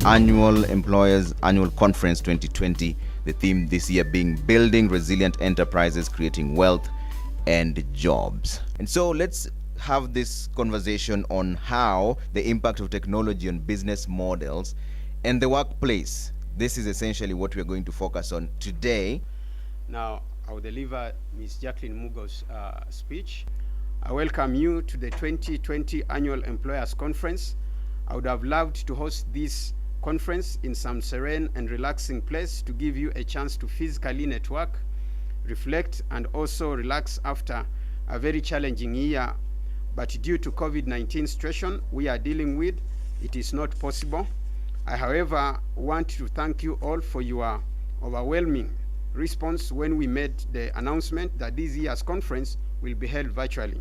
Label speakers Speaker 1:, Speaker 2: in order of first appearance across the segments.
Speaker 1: annual Employers Annual Conference 2020. The theme this year being Building Resilient Enterprises, Creating Wealth and Jobs. And so let's have this conversation on how the impact of technology on business models and the workplace. This is essentially what we're going to focus on today.
Speaker 2: Now, I will deliver Ms. Jacqueline Mugo's speech. I welcome you to the 2020 Annual Employers Conference. I would have loved to host this conference in some serene and relaxing place to give you a chance to physically network, reflect, and also relax after a very challenging year. But due to COVID-19 situation we are dealing with, it is not possible. I, however, want to thank you all for your overwhelming response when we made the announcement that this year's conference will be held virtually.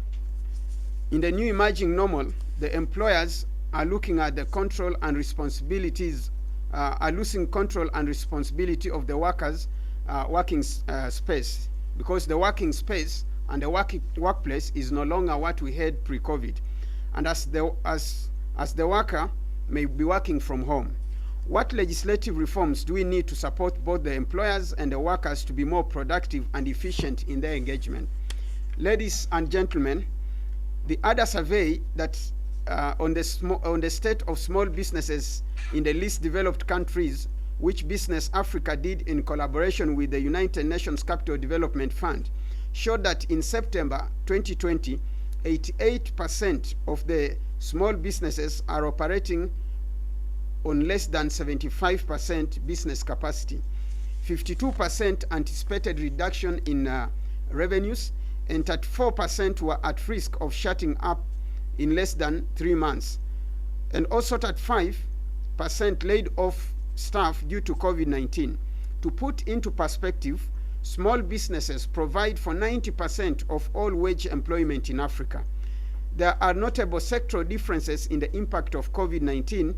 Speaker 2: In the new emerging normal, the employers are looking at the control and responsibilities, are losing control and responsibility of the workers' working space, because the working space and the workplace is no longer what we had pre-COVID. And as the worker may be working from home, what legislative reforms do we need to support both the employers and the workers to be more productive and efficient in their engagement? Ladies and gentlemen, the other survey that on the state of small businesses in the least developed countries, which Business Africa did in collaboration with the United Nations Capital Development Fund, showed that in September 2020, 88% of the small businesses are operating on less than 75% business capacity. 52% anticipated reduction in revenues, and 34% were at risk of shutting up in less than 3 months. And also 35% laid off staff due to COVID-19. To put into perspective, small businesses provide for 90% of all wage employment in Africa. There are notable sectoral differences in the impact of COVID-19,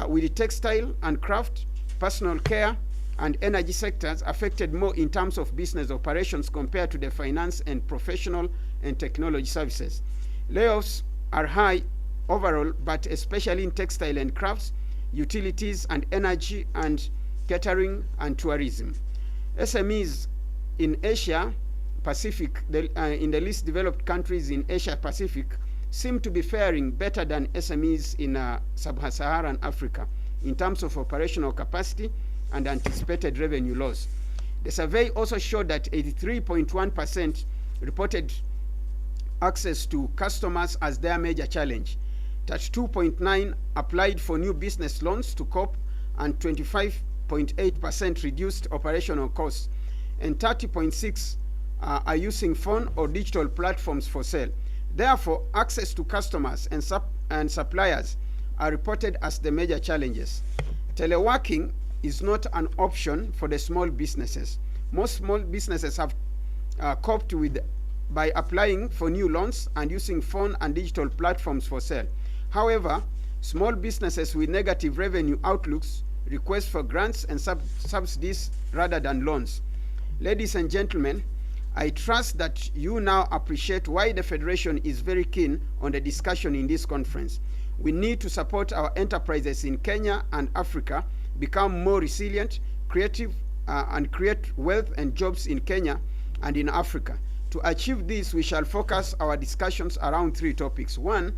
Speaker 2: with the textile and craft, personal care, and energy sectors affected more in terms of business operations compared to the finance and professional and technology services. Layoffs are high overall, but especially in textile and crafts, utilities and energy, and catering and tourism. SMEs in Asia Pacific, in the least developed countries in Asia Pacific, seem to be faring better than SMEs in sub-Saharan Africa in terms of operational capacity and anticipated revenue loss. The survey also showed that 83.1% reported access to customers as their major challenge. 32.9% applied for new business loans to cope, and 25.8% reduced operational costs, and 30.6% are using phone or digital platforms for sale. Therefore, access to customers and suppliers are reported as the major challenges. Teleworking is not an option for the small businesses. Most small businesses have coped with by applying for new loans and using phone and digital platforms for sale. However, small businesses with negative revenue outlooks request for grants and subsidies rather than loans. Ladies and gentlemen, I trust that you now appreciate why the Federation is very keen on the discussion in this conference. We need to support our enterprises in Kenya and Africa become more resilient, creative, and create wealth and jobs in Kenya and in Africa. To achieve this, we shall focus our discussions around 3 topics. 1,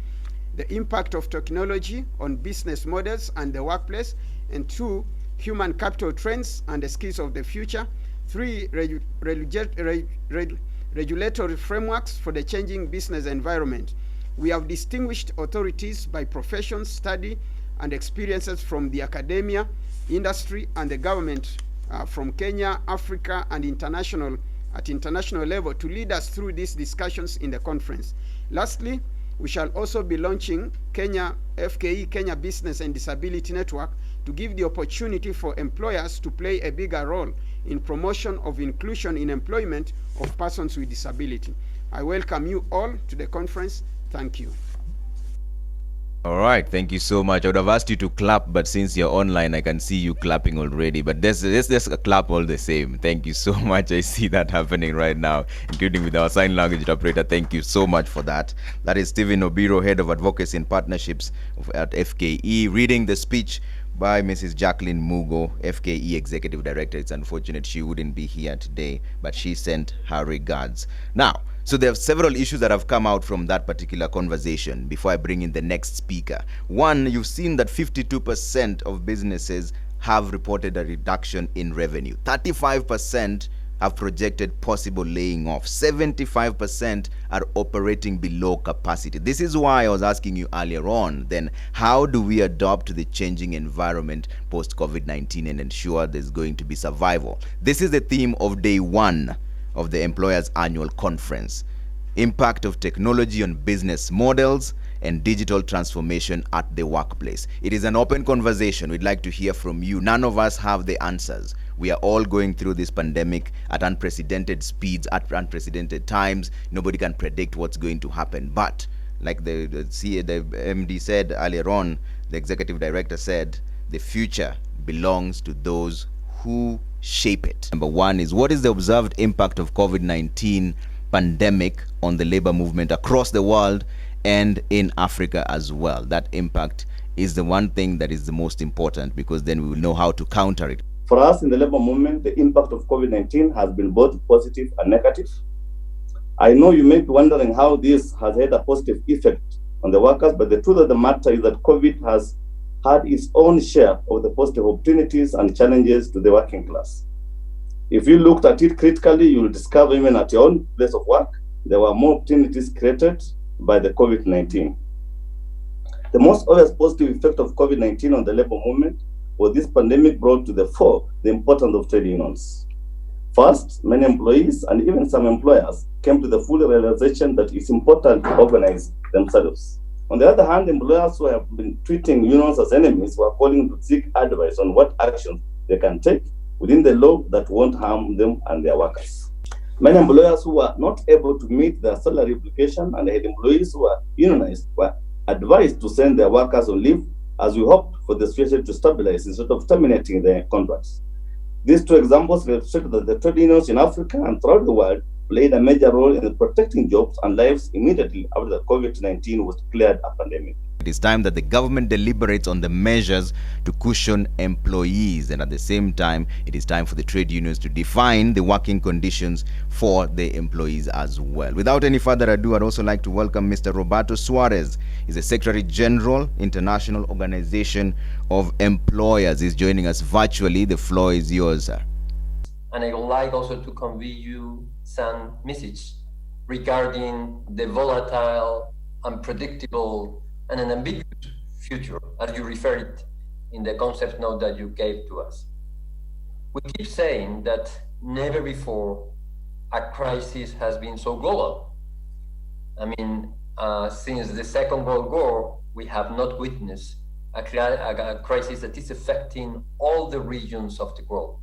Speaker 2: the impact of technology on business models and the workplace, and 2, human capital trends and the skills of the future. 3, regulatory frameworks for the changing business environment. We have distinguished authorities by profession, study, and experiences from the academia, industry, and the government from Kenya, Africa, and at international level to lead us through these discussions in the conference. Lastly, we shall also be launching FKE Kenya Business and Disability Network to give the opportunity for employers to play a bigger role in promotion of inclusion in employment of persons with disability. I welcome you all to the conference. Thank you.
Speaker 1: All right, thank you so much. I would have asked you to clap, but since you're online, I can see you clapping already. But let's just clap all the same. Thank you so much. I see that happening right now, including with our sign language interpreter. Thank you so much for that. That is Stephen Obiro, Head of Advocacy and Partnerships at FKE, reading the speech by Mrs. Jacqueline Mugo, FKE Executive Director. It's unfortunate she wouldn't be here today, but she sent her regards. Now, so there are several issues that have come out from that particular conversation before I bring in the next speaker. One, you've seen that 52% of businesses have reported a reduction in revenue. 35% have projected possible laying off. 75% are operating below capacity. This is why I was asking you earlier on, then how do we adapt to the changing environment post COVID-19 and ensure there's going to be survival? This is the theme of day one of the Employers Annual Conference. Impact of technology on business models and digital transformation at the workplace. It is an open conversation. We'd like to hear from you. None of us have the answers. We are all going through this pandemic at unprecedented speeds, at unprecedented times. Nobody can predict what's going to happen. But like the MD said earlier on, the executive director said, the future belongs to those who shape it. Number one is, what is the observed impact of COVID-19 pandemic on the labor movement across the world and in Africa as well? That impact is the one thing that is the most important, because then we will know how to counter it.
Speaker 3: For us in the labor movement, the impact of COVID-19 has been both positive and negative. I know you may be wondering how this has had a positive effect on the workers, but the truth of the matter is that COVID has had its own share of the positive opportunities and challenges to the working class. If you looked at it critically, you will discover even at your own place of work, there were more opportunities created by the COVID-19. The most obvious positive effect of COVID-19 on the labor movement was this pandemic brought to the fore the importance of trade unions. First, many employees and even some employers came to the full realization that it's important to organize themselves. On the other hand, employers who have been treating unions as enemies were calling to seek advice on what actions they can take within the law that won't harm them and their workers. Many employers who were not able to meet their salary obligation and had employees who were unionized were advised to send their workers on leave, as we hoped for the situation to stabilize instead of terminating their contracts. These two examples illustrate that the trade unions in Africa and throughout the world played a major role in protecting jobs and lives immediately after the COVID-19 was declared a pandemic.
Speaker 1: It is time that the government deliberates on the measures to cushion employees, and at the same time, it is time for the trade unions to define the working conditions for the employees as well. Without any further ado, I'd also like to welcome Mr. Roberto Suarez. He's the Secretary General, International Organization of Employers. He's joining us virtually. The floor is yours, sir.
Speaker 4: And I would like also to convey you some message regarding the volatile, unpredictable, and an ambiguous future, as you referred in the concept note that you gave to us. We keep saying that never before a crisis has been so global. I mean, since the Second World War, we have not witnessed a crisis that is affecting all the regions of the world,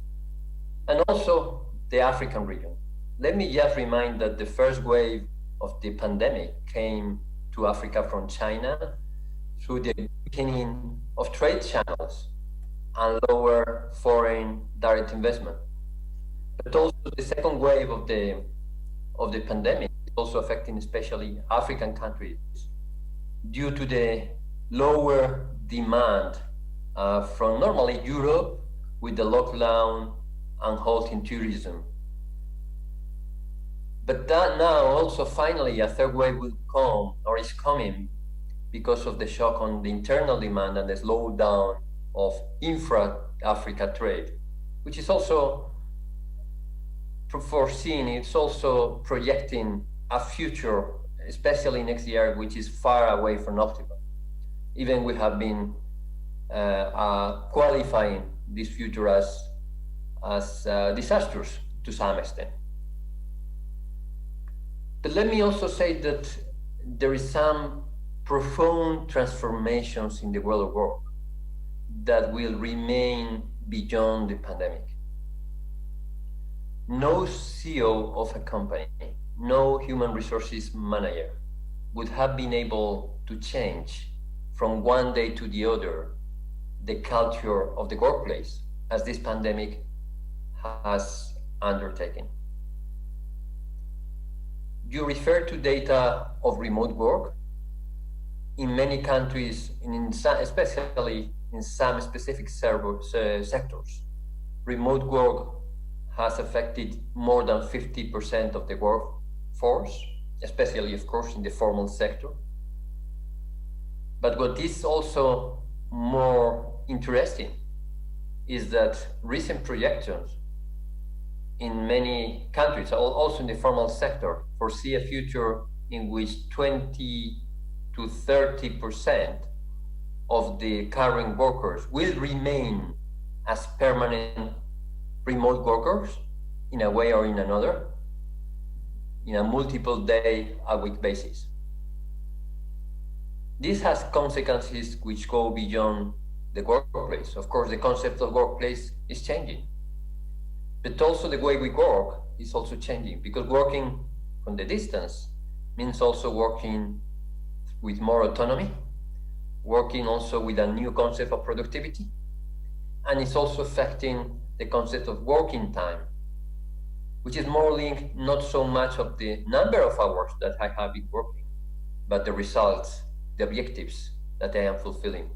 Speaker 4: and also the African region. Let me just remind that the first wave of the pandemic came to Africa from China through the beginning of trade channels and lower foreign direct investment. But also the second wave of the pandemic is also affecting especially African countries due to the lower demand from normally Europe with the lockdown and halt in tourism. But that now also finally a third wave will come or is coming because of the shock on the internal demand and the slowdown of infra-Africa trade, which is also foreseen, it's also projecting a future, especially next year, which is far away from optimal. Even we have been qualifying this future as disastrous to some extent. But let me also say that there is some profound transformations in the world of work that will remain beyond the pandemic. No CEO of a company, no human resources manager would have been able to change from one day to the other the culture of the workplace as this pandemic has undertaken. You refer to data of remote work. In many countries, especially in some specific sectors. Remote work has affected more than 50% of the workforce, especially, of course, in the formal sector. But what is also more interesting is that recent projections in many countries, also in the formal sector, foresee a future in which 20 to 30% of the current workers will remain as permanent remote workers in a way or in another, in a multiple day a week basis. This has consequences which go beyond the workplace. Of course, the concept of workplace is changing, but also the way we work is also changing, because working from the distance means also working with more autonomy, working also with a new concept of productivity, and it's also affecting the concept of working time, which is more linked not so much of the number of hours that I have been working, but the results, the objectives that I am fulfilling.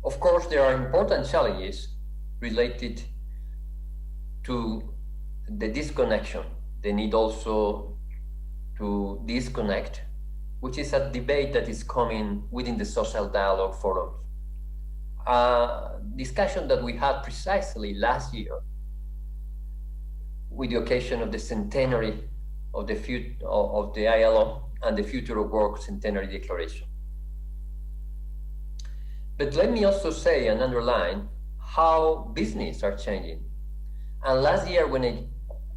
Speaker 4: Of course, there are important challenges related to the disconnection, the need also to disconnect, which is a debate that is coming within the social dialogue forums. A discussion that we had precisely last year with the occasion of the centenary of the ILO and the Future of Work Centenary Declaration. But let me also say and underline how business are changing. And last year when I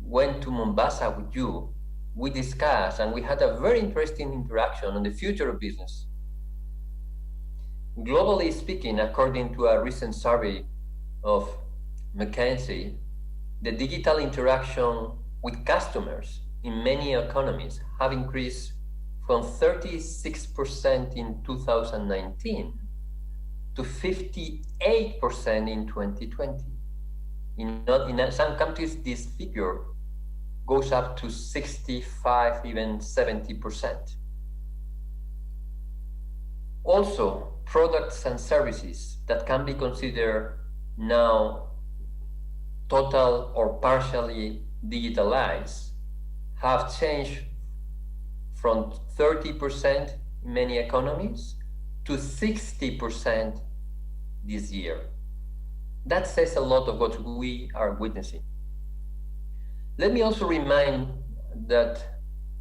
Speaker 4: went to Mombasa with you, we discussed and we had a very interesting interaction on the future of business. Globally speaking, according to a recent survey of McKinsey, the digital interaction with customers in many economies have increased from 36% in 2019 to 58% in 2020. In some countries, this figure goes up to 65, even 70%. Also, products and services that can be considered now total or partially digitalized have changed from 30% in many economies to 60% this year. That says a lot of what we are witnessing. Let me also remind that,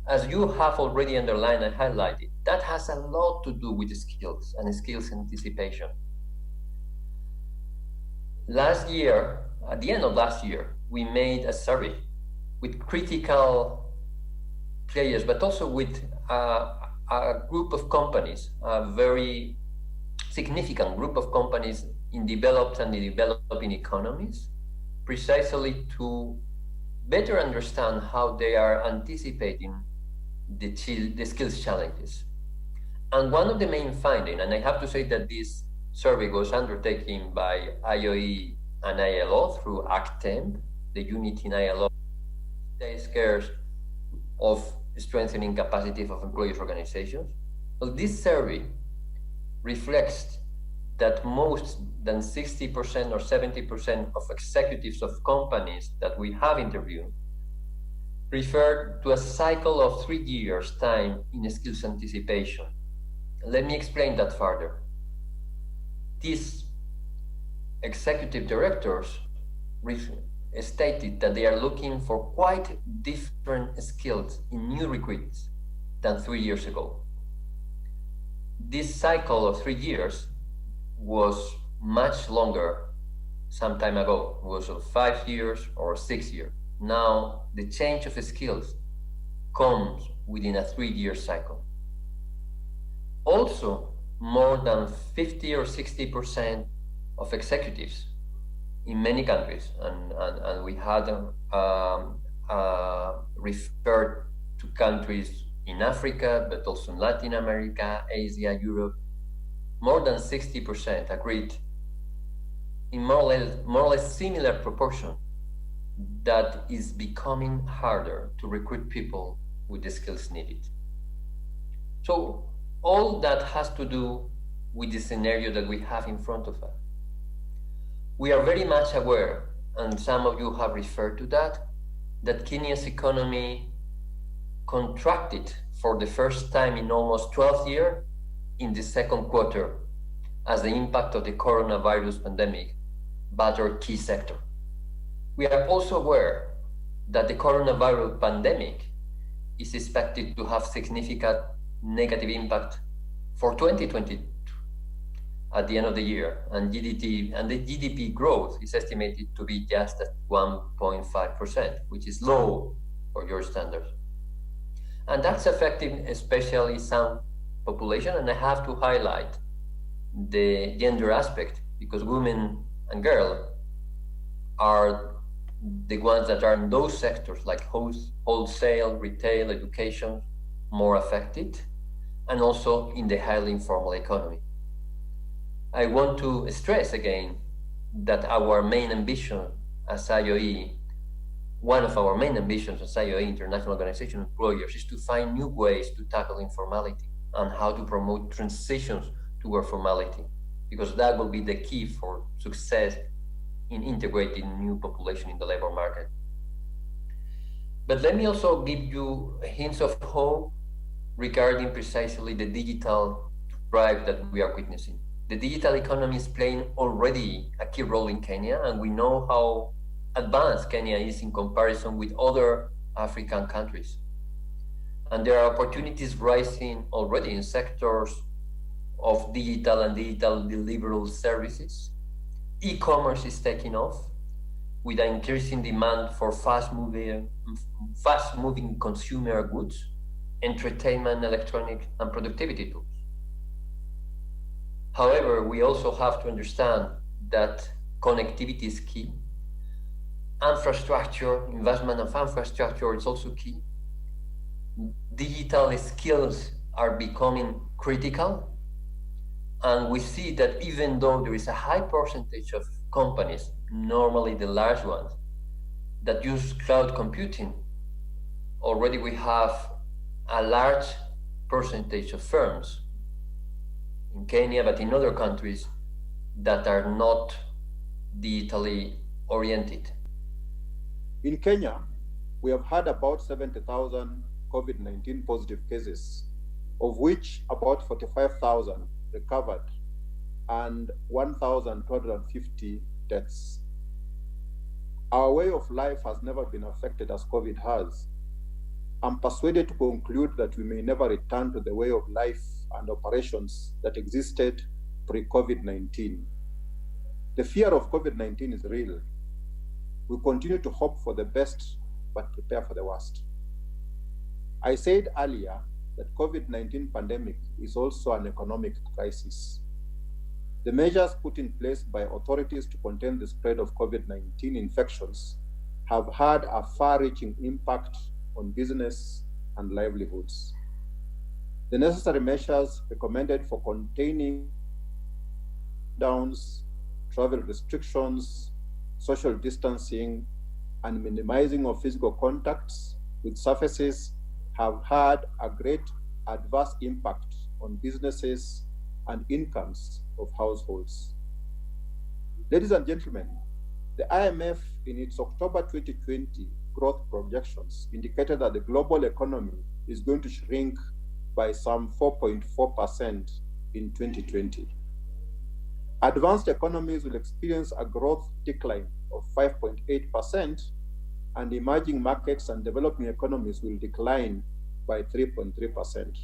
Speaker 4: as you have already underlined and highlighted, that has a lot to do with skills and skills anticipation. Last year, at the end of last year, we made a survey with critical players, but also with a group of companies, a very significant group of companies in developed and developing economies, precisely to better understand how they are anticipating the skills challenges. And one of the main findings, and I have to say that this survey was undertaken by IOE and ILO through ACTEMP, the unit in ILO that takes care of strengthening capacity of employees' organizations. Well, this survey reflects that most than 60% or 70% of executives of companies that we have interviewed refer to a cycle of 3 years' time in skills anticipation. Let me explain that further. These executive directors stated that they are looking for quite different skills in new recruits than 3 years ago. This cycle of 3 years was much longer some time ago. It was 5 years or 6 years. Now the change of skills comes within a 3-year cycle. Also, more than 50 or 60% of executives in many countries, and we had referred to countries in Africa, but also in Latin America, Asia, Europe, more than 60% agreed in more or less similar proportion that is becoming harder to recruit people with the skills needed. So all that has to do with the scenario that we have in front of us. We are very much aware, and some of you have referred to that Kenya's economy contracted for the first time in almost 12 years in the second quarter as the impact of the coronavirus pandemic battered key sector. We are also aware that the coronavirus pandemic is expected to have significant negative impact for 2022 at the end of the year, and the GDP growth is estimated to be just at 1.5%, which is low for your standards. And that's affecting especially some population, and I have to highlight the gender aspect, because women and girls are the ones that are in those sectors like wholesale, retail, education, more affected, and also in the highly informal economy. I want to stress again that our main ambition as IOE, one of our main ambitions as IOE, International Organization of Employers, is to find new ways to tackle informality and how to promote transitions toward formality, because that will be the key for success in integrating new population in the labor market. But let me also give you hints of hope regarding precisely the digital drive that we are witnessing. The digital economy is playing already a key role in Kenya, and we know how advanced Kenya is in comparison with other African countries. And there are opportunities rising already in sectors of digital and digital deliverable services. E-commerce is taking off with an increasing demand for fast-moving consumer goods, entertainment, electronic, and productivity tools. However, we also have to understand that connectivity is key. Investment of infrastructure is also key. Digital skills are becoming critical. And we see that even though there is a high percentage of companies, normally the large ones, that use cloud computing, already we have a large percentage of firms in Kenya, but in other countries, that are not digitally oriented.
Speaker 5: In Kenya, we have had about 70,000 COVID-19 positive cases, of which about 45,000 recovered and 1,250 deaths. Our way of life has never been affected as COVID has. I'm persuaded to conclude that we may never return to the way of life and operations that existed pre-COVID-19. The fear of COVID-19 is real. We continue to hope for the best, but prepare for the worst. I said earlier that COVID-19 pandemic is also an economic crisis. The measures put in place by authorities to contain the spread of COVID-19 infections have had a far-reaching impact on business and livelihoods. The necessary measures recommended for containing lockdowns, travel restrictions, social distancing, and minimizing of physical contacts with surfaces have had a great adverse impact on businesses and incomes of households. Ladies and gentlemen, the IMF in its October 2020 growth projections indicated that the global economy is going to shrink by some 4.4% in 2020. Advanced economies will experience a growth decline of 5.8%, and emerging markets and developing economies will decline by 3.3%.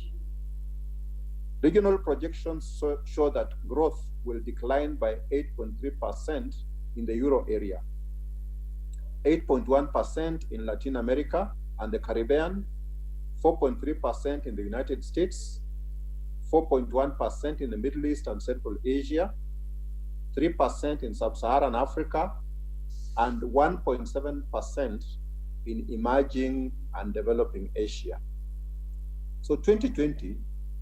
Speaker 5: Regional projections show that growth will decline by 8.3% in the Euro area, 8.1% in Latin America and the Caribbean, 4.3% in the United States, 4.1% in the Middle East and Central Asia, 3% in Sub-Saharan Africa, and 1.7% in emerging and developing Asia. So 2020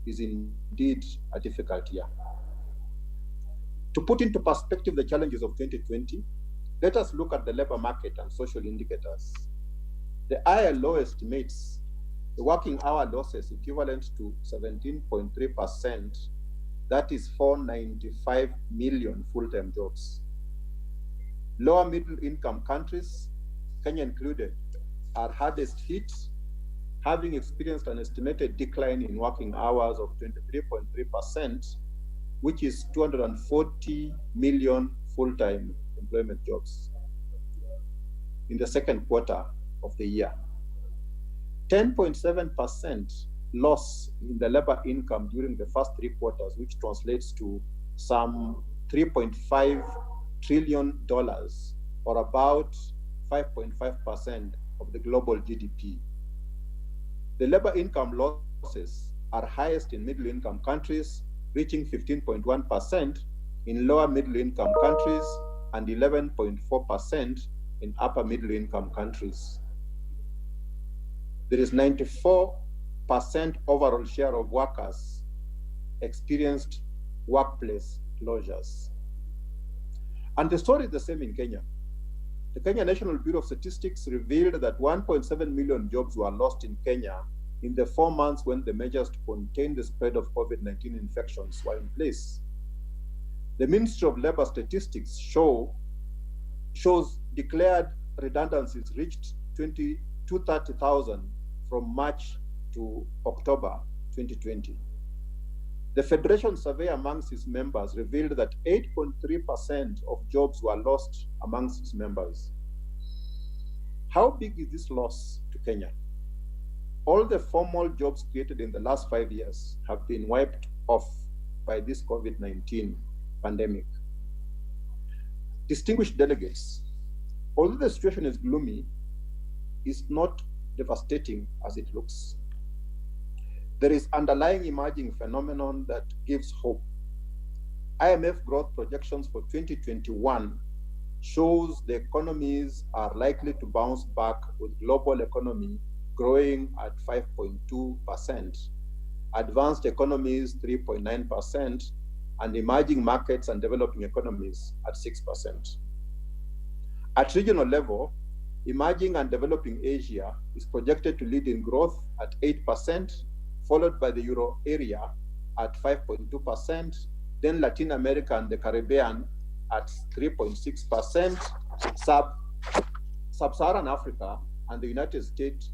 Speaker 5: is indeed a difficult year. To put into perspective the challenges of 2020, let us look at the labor market and social indicators. The ILO estimates the working hour losses equivalent to 17.3% That is 495 million full-time jobs. Lower middle income countries, Kenya included, are hardest hit, having experienced an estimated decline in working hours of 23.3%, which is 240 million full-time employment jobs in the second quarter of the year. 10.7% loss in the labor income during the first 3 quarters, which translates to some $3.5 trillion, or about 5.5% of the global GDP. The labor income losses are highest in middle income countries, reaching 15.1%, in lower middle income countries, and 11.4% in upper middle income countries. There is 94% overall share of workers experienced workplace closures. And the story is the same in Kenya. The Kenya National Bureau of Statistics revealed that 1.7 million jobs were lost in Kenya in the 4 months when the measures to contain the spread of COVID-19 infections were in place. The Ministry of Labor Statistics shows declared redundancies reached 230,000 from March to October 2020. The Federation survey amongst its members revealed that 8.3% of jobs were lost amongst its members. How big is this loss to Kenya? All the formal jobs created in the last 5 years have been wiped off by this COVID-19 pandemic. Distinguished delegates, although the situation is gloomy, it's not devastating as it looks. There is underlying emerging phenomenon that gives hope. IMF growth projections for 2021 shows the economies are likely to bounce back, with global economy growing at 5.2%, advanced economies 3.9%, and emerging markets and developing economies at 6%. At regional level, emerging and developing Asia is projected to lead in growth at 8%, followed by the Euro area at 5.2%, then Latin America and the Caribbean at 3.6%, Sub-Saharan Africa and the United States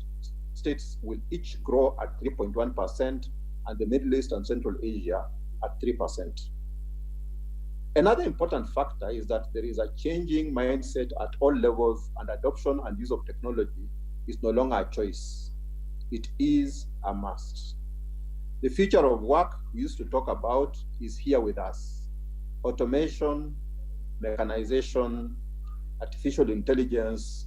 Speaker 5: will each grow at 3.1%, and the Middle East and Central Asia at 3%. Another important factor is that there is a changing mindset at all levels, and adoption and use of technology is no longer a choice. It is a must. The future of work we used to talk about is here with us. Automation, mechanization, artificial intelligence,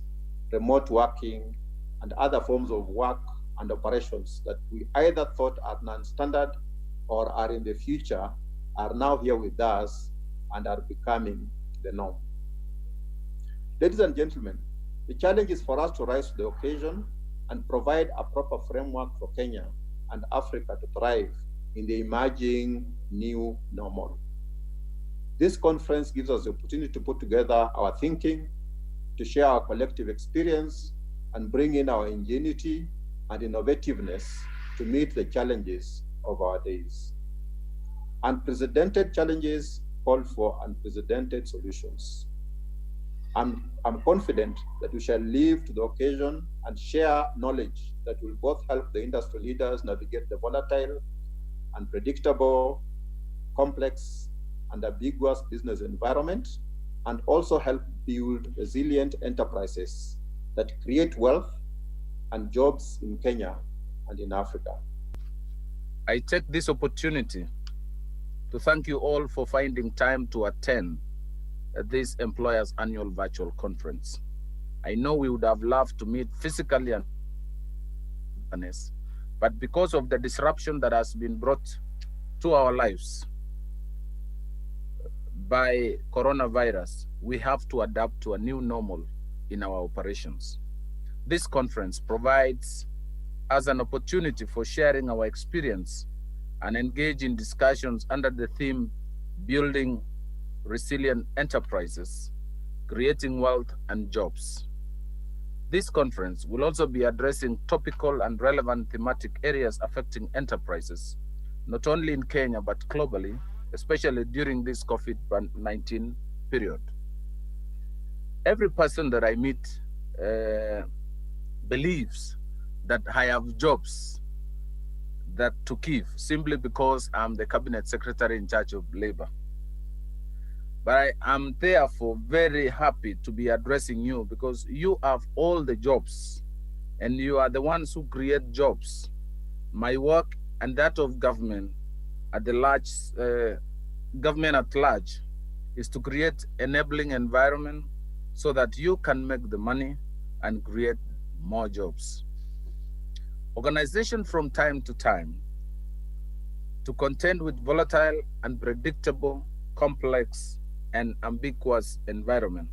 Speaker 5: remote working, and other forms of work and operations that we either thought are non-standard or are in the future are now here with us and are becoming the norm. Ladies and gentlemen, the challenge is for us to rise to the occasion and provide a proper framework for Kenya and Africa to thrive in the emerging new normal. This conference gives us the opportunity to put together our thinking, to share our collective experience, and bring in our ingenuity and innovativeness to meet the challenges of our days. Unprecedented challenges call for unprecedented solutions. I'm confident that we shall live to the occasion and share knowledge that will both help the industry leaders navigate the volatile, unpredictable, complex, and ambiguous business environment, and also help build resilient enterprises that create wealth and jobs in Kenya and in Africa.
Speaker 6: I take this opportunity to thank you all for finding time to attend this employers' annual virtual conference. I know we would have loved to meet physically, but because of the disruption that has been brought to our lives by coronavirus, we have to adapt to a new normal in our operations. This conference provides us an opportunity for sharing our experience and engage in discussions under the theme Building Resilient Enterprises, Creating Wealth and Jobs. This conference will also be addressing topical and relevant thematic areas affecting enterprises, not only in Kenya, but globally, especially during this COVID-19 period. Every person that I meet believes that I have jobs that to give simply because I'm the cabinet secretary in charge of labor. But I am therefore very happy to be addressing you because you have all the jobs and you are the ones who create jobs. My work and that of government at the large, government at large, is to create enabling environment so that you can make the money and create more jobs. Organization from time to time to contend with volatile, unpredictable, complex, and ambiguous environment